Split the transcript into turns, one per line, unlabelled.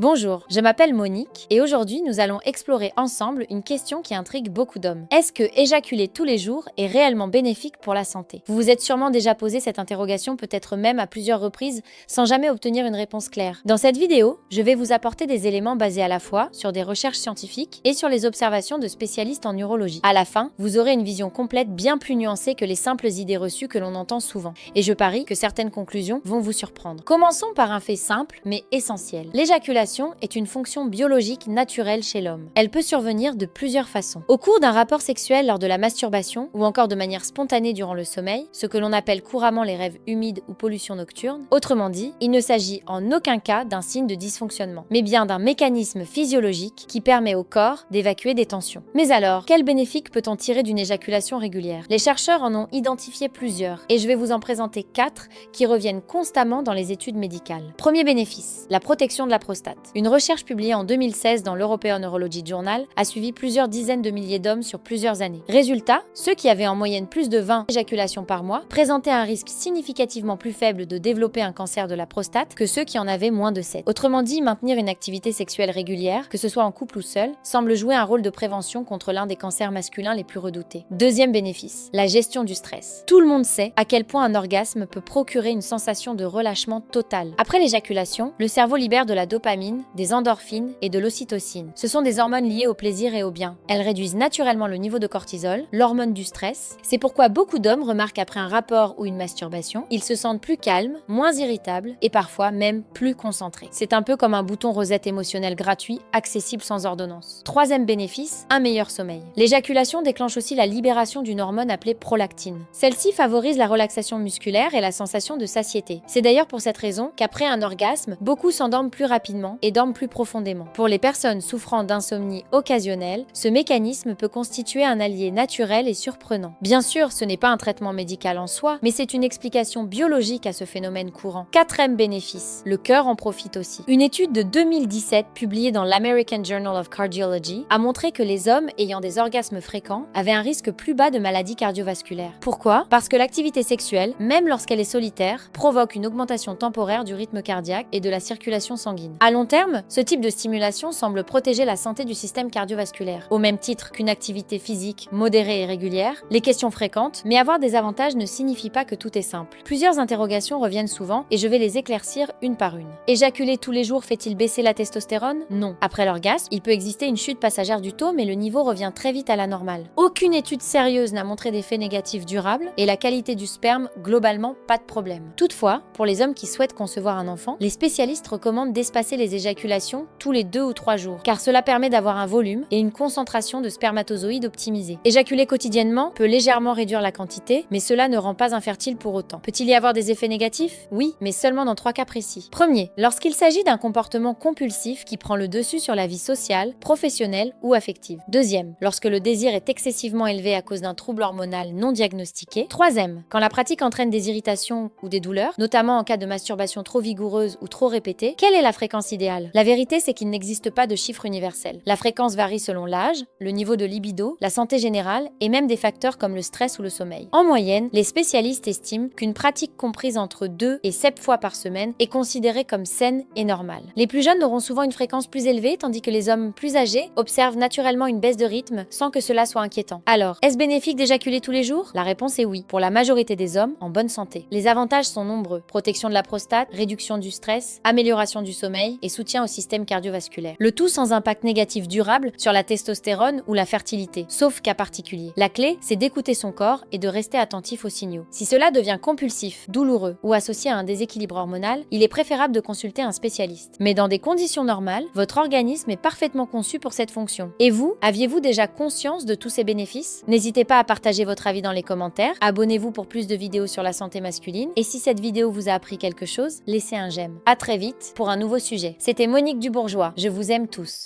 Bonjour, je m'appelle Monique et aujourd'hui nous allons explorer ensemble une question qui intrigue beaucoup d'hommes. Est-ce que éjaculer tous les jours est réellement bénéfique pour la santé? Vous vous êtes sûrement déjà posé cette interrogation, peut-être même à plusieurs reprises, sans jamais obtenir une réponse claire. Dans cette vidéo, je vais vous apporter des éléments basés à la fois sur des recherches scientifiques et sur les observations de spécialistes en urologie. À la fin, vous aurez une vision complète bien plus nuancée que les simples idées reçues que l'on entend souvent. Et je parie que certaines conclusions vont vous surprendre. Commençons par un fait simple mais essentiel. L'éjaculation est une fonction biologique naturelle chez l'homme. Elle peut survenir de plusieurs façons. Au cours d'un rapport sexuel lors de la masturbation ou encore de manière spontanée durant le sommeil, ce que l'on appelle couramment les rêves humides ou pollution nocturne. Autrement dit, il ne s'agit en aucun cas d'un signe de dysfonctionnement, mais bien d'un mécanisme physiologique qui permet au corps d'évacuer des tensions. Mais alors, quel bénéfice peut-on tirer d'une éjaculation régulière? Les chercheurs en ont identifié plusieurs, et je vais vous en présenter 4 qui reviennent constamment dans les études médicales. Premier bénéfice, la protection de la prostate. Une recherche publiée en 2016 dans l'European Urology Journal a suivi plusieurs dizaines de milliers d'hommes sur plusieurs années. Résultat, ceux qui avaient en moyenne plus de 20 éjaculations par mois présentaient un risque significativement plus faible de développer un cancer de la prostate que ceux qui en avaient moins de 7. Autrement dit, maintenir une activité sexuelle régulière, que ce soit en couple ou seul, semble jouer un rôle de prévention contre l'un des cancers masculins les plus redoutés. Deuxième bénéfice, la gestion du stress. Tout le monde sait à quel point un orgasme peut procurer une sensation de relâchement total. Après l'éjaculation, le cerveau libère de la dopamine, des endorphines et de l'ocytocine. Ce sont des hormones liées au plaisir et au bien. Elles réduisent naturellement le niveau de cortisol, l'hormone du stress. C'est pourquoi beaucoup d'hommes remarquent après un rapport ou une masturbation, ils se sentent plus calmes, moins irritables et parfois même plus concentrés. C'est un peu comme un bouton reset émotionnel gratuit, accessible sans ordonnance. Troisième bénéfice, un meilleur sommeil. L'éjaculation déclenche aussi la libération d'une hormone appelée prolactine. Celle-ci favorise la relaxation musculaire et la sensation de satiété. C'est d'ailleurs pour cette raison qu'après un orgasme, beaucoup s'endorment plus rapidement et dorment plus profondément. Pour les personnes souffrant d'insomnie occasionnelle, ce mécanisme peut constituer un allié naturel et surprenant. Bien sûr, ce n'est pas un traitement médical en soi, mais c'est une explication biologique à ce phénomène courant. Quatrième bénéfice, le cœur en profite aussi. Une étude de 2017 publiée dans l'American Journal of Cardiology a montré que les hommes ayant des orgasmes fréquents avaient un risque plus bas de maladies cardiovasculaires. Pourquoi? Parce que l'activité sexuelle, même lorsqu'elle est solitaire, provoque une augmentation temporaire du rythme cardiaque et de la circulation sanguine. À long terme, ce type de stimulation semble protéger la santé du système cardiovasculaire. Au même titre qu'une activité physique modérée et régulière, les questions fréquentes, mais avoir des avantages ne signifie pas que tout est simple. Plusieurs interrogations reviennent souvent et je vais les éclaircir une par une. Éjaculer tous les jours fait-il baisser la testostérone? Non. Après l'orgasme, il peut exister une chute passagère du taux, mais le niveau revient très vite à la normale. Aucune étude sérieuse n'a montré d'effets négatifs durables et la qualité du sperme, globalement, pas de problème. Toutefois, pour les hommes qui souhaitent concevoir un enfant, les spécialistes recommandent d'espacer les éjaculations tous les 2 ou 3 jours, car cela permet d'avoir un volume et une concentration de spermatozoïdes optimisée. Éjaculer quotidiennement peut légèrement réduire la quantité, mais cela ne rend pas infertile pour autant. Peut-il y avoir des effets négatifs? Oui, mais seulement dans 3 cas précis. Premier, lorsqu'il s'agit d'un comportement compulsif qui prend le dessus sur la vie sociale, professionnelle ou affective. Deuxième, lorsque le désir est excessivement élevé à cause d'un trouble hormonal non diagnostiqué. Troisième, quand la pratique entraîne des irritations ou des douleurs, notamment en cas de masturbation trop vigoureuse ou trop répétée. Quelle est la fréquence idéale? La vérité, c'est qu'il n'existe pas de chiffre universel. La fréquence varie selon l'âge, le niveau de libido, la santé générale et même des facteurs comme le stress ou le sommeil. En moyenne, les spécialistes estiment qu'une pratique comprise entre 2 et 7 fois par semaine est considérée comme saine et normale. Les plus jeunes auront souvent une fréquence plus élevée, tandis que les hommes plus âgés observent naturellement une baisse de rythme sans que cela soit inquiétant. Alors, est-ce bénéfique d'éjaculer tous les jours? La réponse est oui, pour la majorité des hommes en bonne santé. Les avantages sont nombreux. Protection de la prostate, réduction du stress, amélioration du sommeil et soutien au système cardiovasculaire. Le tout sans impact négatif durable sur la testostérone ou la fertilité, sauf cas particulier. La clé, c'est d'écouter son corps et de rester attentif aux signaux. Si cela devient compulsif, douloureux ou associé à un déséquilibre hormonal, il est préférable de consulter un spécialiste. Mais dans des conditions normales, votre organisme est parfaitement conçu pour cette fonction. Et vous, aviez-vous déjà conscience de tous ces bénéfices? N'hésitez pas à partager votre avis dans les commentaires, abonnez-vous pour plus de vidéos sur la santé masculine, et si cette vidéo vous a appris quelque chose, laissez un j'aime. À très vite pour un nouveau sujet. C'était Monique Dubourgeois, je vous aime tous.